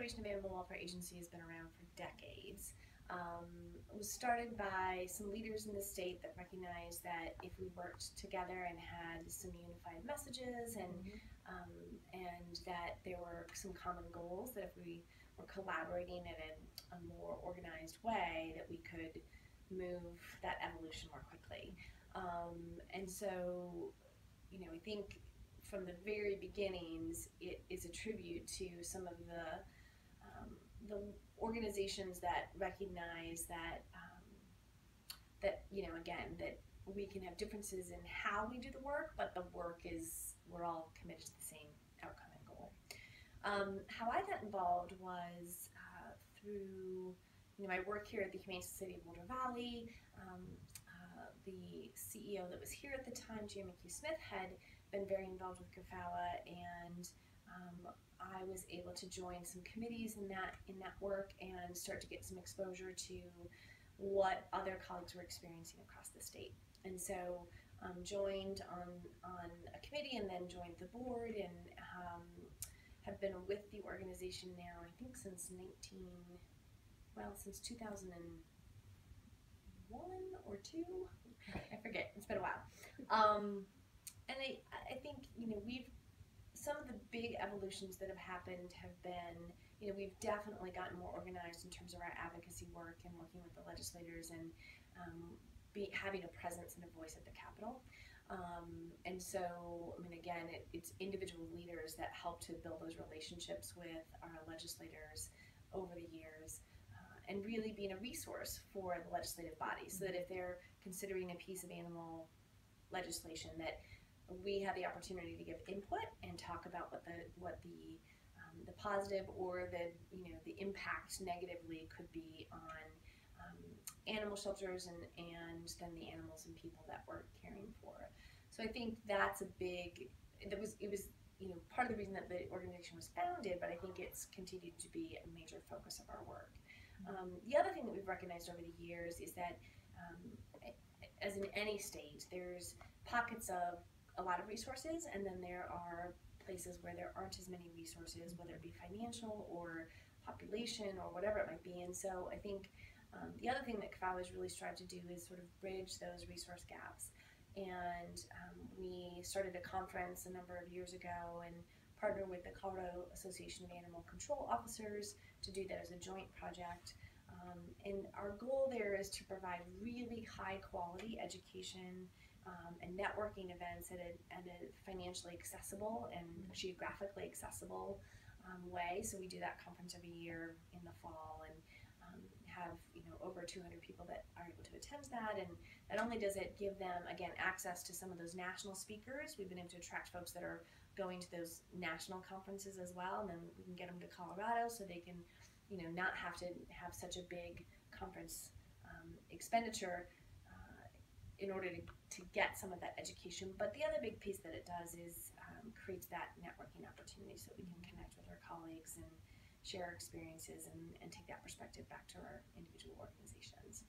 Federation of Animal Welfare Agency has been around for decades. It was started by some leaders in the state that recognized that if we worked together and had some unified messages and that there were some common goals, that if we were collaborating in a more organized way, that we could move that evolution more quickly. And so, I think from the very beginnings, it is a tribute to some of the organizations that recognize that again, that we can have differences in how we do the work, but the work is, we're all committed to the same outcome and goal. How I got involved was through my work here at the Humane Society of Boulder Valley. The CEO that was here at the time, J. McHugh Smith, had been very involved with CAFAWA, and I was able to join some committees in that work and start to get some exposure to what other colleagues were experiencing across the state. And so joined on a committee and then joined the board, and have been with the organization now, I think since 2001 or 2, I forget, it's been a while. And I think, some of the big evolutions that have happened have been, we've definitely gotten more organized in terms of our advocacy work and working with the legislators and having a presence and a voice at the Capitol. And so, again, it's individual leaders that help to build those relationships with our legislators over the years, and really being a resource for the legislative body, so that if they're considering a piece of animal legislation, that we have the opportunity to give input and talk about what the positive or the impact negatively could be on animal shelters and then the animals and people that we're caring for. So I think that's it was part of the reason that the organization was founded, but I think it's continued to be a major focus of our work. The other thing that we've recognized over the years is that as in any state, there's pockets of a lot of resources, and then there are places where there aren't as many resources, whether it be financial or population or whatever it might be. And so I think the other thing that CAFAWA has really strived to do is sort of bridge those resource gaps. And we started a conference a number of years ago and partnered with the Colorado Association of Animal Control Officers to do that as a joint project. And our goal there is to provide really high quality education and networking events at a financially accessible and geographically accessible way. So we do that conference every year in the fall, and have over 200 people that are able to attend that. And not only does it give them, again, access to some of those national speakers, we've been able to attract folks that are going to those national conferences as well, and then we can get them to Colorado so they can not have to have such a big conference expenditure in order to get some of that education. But the other big piece that it does is creates that networking opportunity, so we can connect with our colleagues and share our experiences and take that perspective back to our individual organizations.